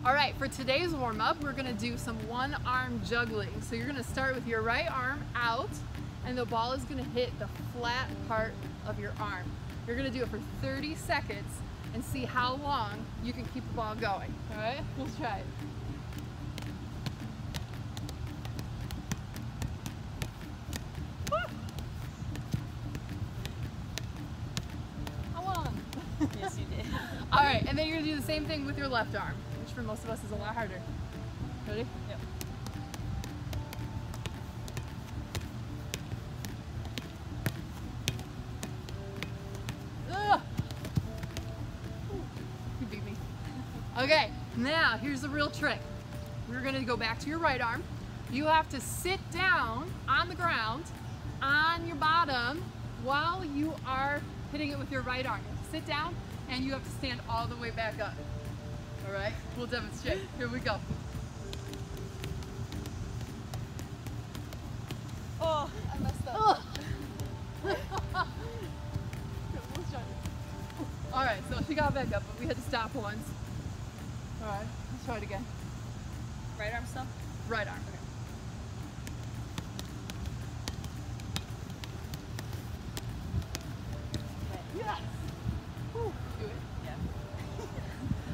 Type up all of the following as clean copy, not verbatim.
All right, for today's warm-up, we're gonna do some one-arm juggling. So you're gonna start with your right arm out, and the ball is gonna hit the flat part of your arm. You're gonna do it for 30 seconds and see how long you can keep the ball going. All right, let's try it. How long? Yes, you did. All right, and then you're gonna do the same thing with your left arm, which for most of us is a lot harder. Ready? Yep. Ugh. You beat me. Okay, now here's the real trick. We're gonna go back to your right arm. You have to sit down on the ground on your bottom while you are hitting it with your right arm. Sit down and you have to stand all the way back up. All right, we'll demonstrate. Here we go. Oh, I messed up. Ugh. All right, so she got back up, but we had to stop once. All right, let's try it again. Right arm still? Right arm. Okay. Yes. Whew. Do it. Yeah.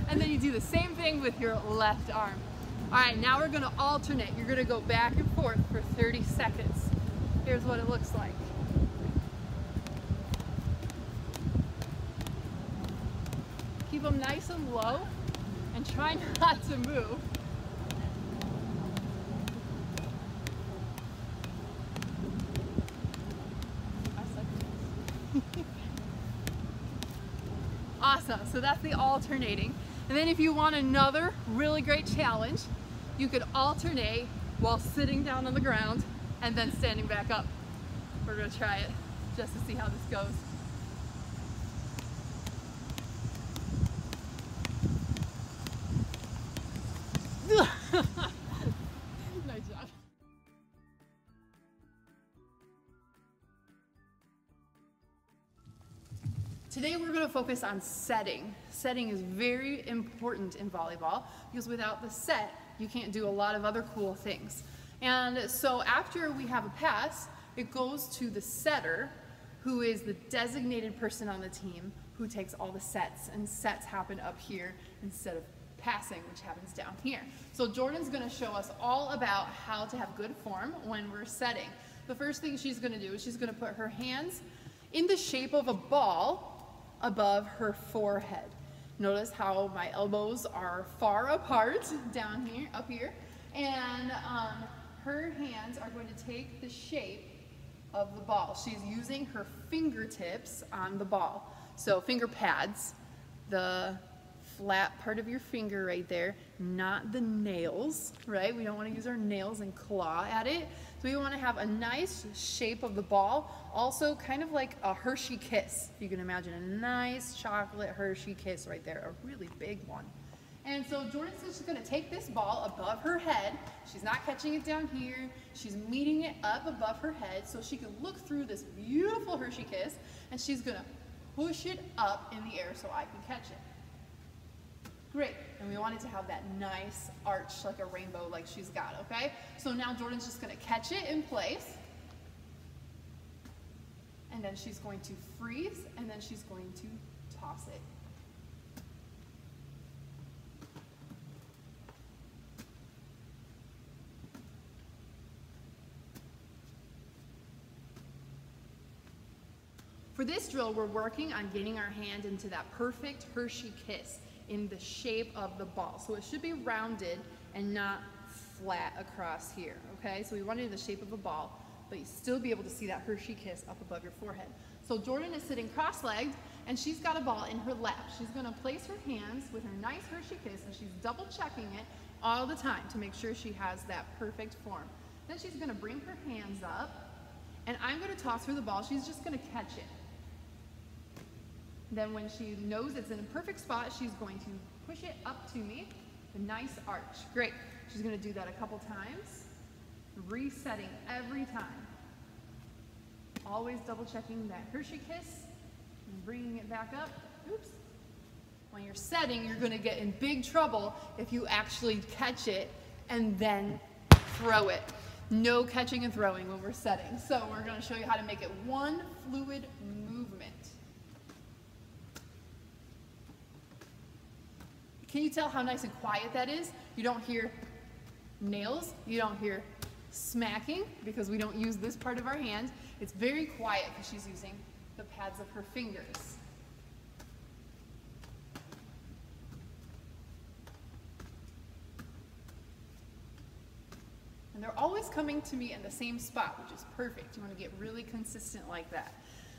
And then you do the same thing with your left arm. All right, now we're gonna alternate. You're gonna go back and forth for 30 seconds. Here's what it looks like. Keep them nice and low and try not to move. Awesome, so that's the alternating. And then if you want another really great challenge, you could alternate while sitting down on the ground and then standing back up. We're gonna try it just to see how this goes. Nice job. Today we're going to focus on setting. Setting is very important in volleyball because without the set, you can't do a lot of other cool things. And so after we have a pass, it goes to the setter, who is the designated person on the team who takes all the sets, and sets happen up here instead of passing, which happens down here. So Jordan's going to show us all about how to have good form when we're setting. The first thing she's going to do is she's going to put her hands in the shape of a ball above her forehead. Notice how my elbows are far apart down here, up here, and her hands are going to take the shape of the ball. She's using her fingertips on the ball. So finger pads, the flat part of your finger right there, not the nails, right? We don't want to use our nails and claw at it. So we want to have a nice shape of the ball, also kind of like a Hershey kiss. If you can imagine a nice chocolate Hershey kiss right there, a really big one. And so Jordan says she's going to take this ball above her head. She's not catching it down here. She's meeting it up above her head so she can look through this beautiful Hershey kiss, and she's going to push it up in the air so I can catch it. Great, and we want it to have that nice arch like a rainbow like she's got, okay? So now Jordan's just gonna catch it in place, and then she's going to freeze, and then she's going to toss it. For this drill, we're working on getting our hand into that perfect Hershey kiss in the shape of the ball. So it should be rounded and not flat across here, okay? So we want it in the shape of a ball, but you still be able to see that Hershey kiss up above your forehead. So Jordan is sitting cross-legged, and she's got a ball in her lap. She's gonna place her hands with her nice Hershey kiss, and she's double checking it all the time to make sure she has that perfect form. Then she's gonna bring her hands up, and I'm gonna toss her the ball. She's just gonna catch it. Then when she knows it's in a perfect spot, she's going to push it up to me, a nice arch. Great. She's going to do that a couple times, resetting every time. Always double checking that Hershey kiss and bringing it back up. Oops. When you're setting, you're gonna get in big trouble if you actually catch it and then throw it. No catching and throwing when we're setting. So we're gonna show you how to make it one fluid movement. Can you tell how nice and quiet that is? You don't hear nails, you don't hear smacking because we don't use this part of our hand. It's very quiet because she's using the pads of her fingers. And they're always coming to me in the same spot, which is perfect. You want to get really consistent like that.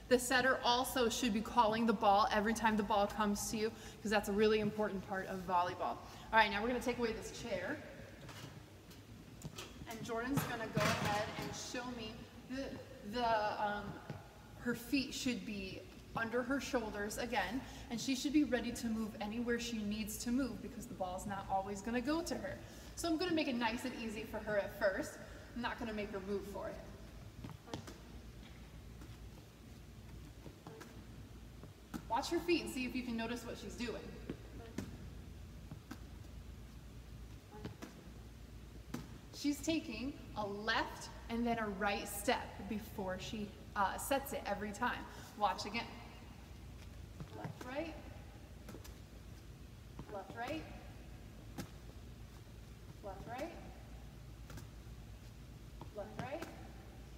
The setter also should be calling the ball every time the ball comes to you, because that's a really important part of volleyball. All right, now we're going to take away this chair. And Jordan's going to go ahead and show me her feet should be under her shoulders again, and she should be ready to move anywhere she needs to move because the ball's not always going to go to her. So I'm going to make it nice and easy for her at first. I'm not going to make her move for it. Watch her feet and see if you can notice what she's doing. She's taking a left and then a right step before she sets it every time. Watch again. Left, right. Left, right. Left, right. Left, right.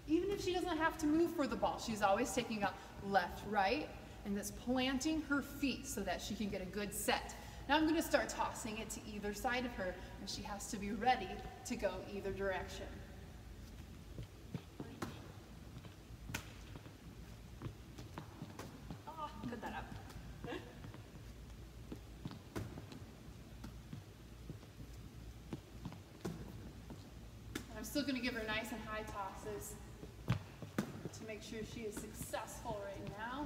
Even if she doesn't have to move for the ball, she's always taking a left, right, and that's planting her feet so that she can get a good set. Now I'm going to start tossing it to either side of her, and she has to be ready to go either direction. Oh, cut that up. I'm still going to give her nice and high tosses to make sure she is successful right now.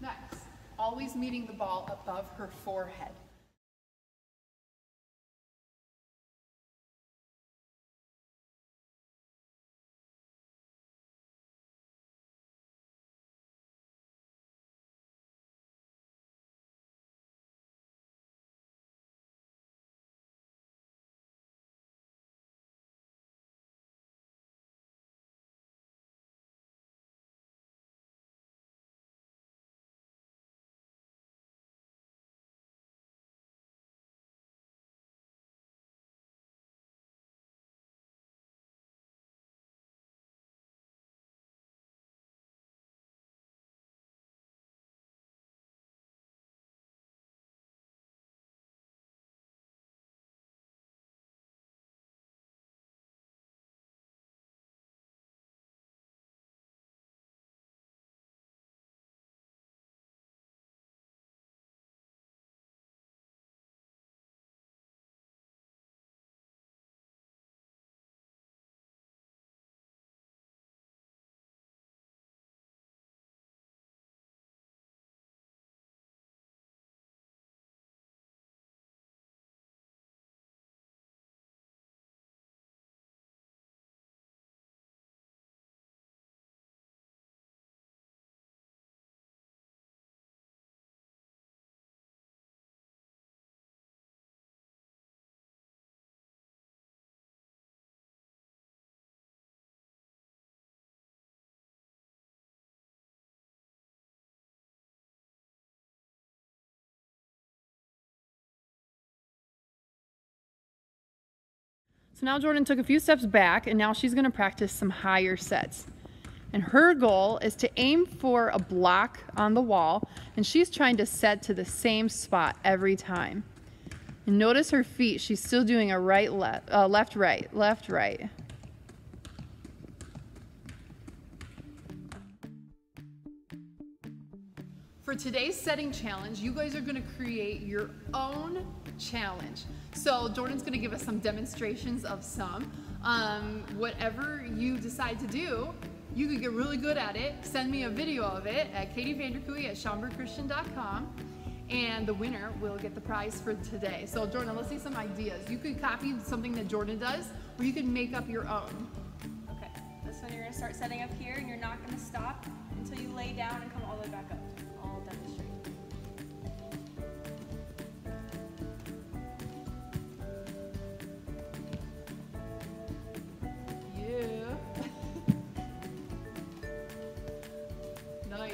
Next, always meeting the ball above her forehead. So now Jordan took a few steps back, and now she's going to practice some higher sets. And her goal is to aim for a block on the wall, and she's trying to set to the same spot every time. And notice her feet, she's still doing a right, left, left, right, left, right. For today's setting challenge, you guys are going to create your own challenge. So Jordan's going to give us some demonstrations of some. Whatever you decide to do, you could get really good at it. Send me a video of it at katievanderkooi@schaumburgchristian.com, and the winner will get the prize for today. So Jordan, let's see some ideas. You could copy something that Jordan does, or you could make up your own. So you're gonna start setting up here and you're not gonna stop until you lay down and come all the way back up. All down the street. Yeah. Nice.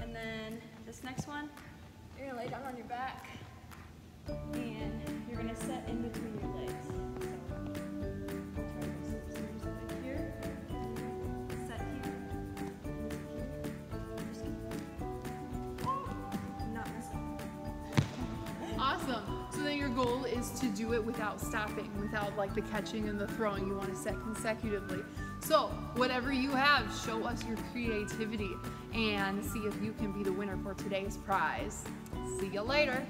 And then this next one, you're gonna lay down on your back and you're gonna set in between your legs. So like here, set here, not mess up. Awesome. So then your goal is to do it without stopping, without like the catching and the throwing. You want to set consecutively. So whatever you have, show us your creativity and see if you can be the winner for today's prize. See you later.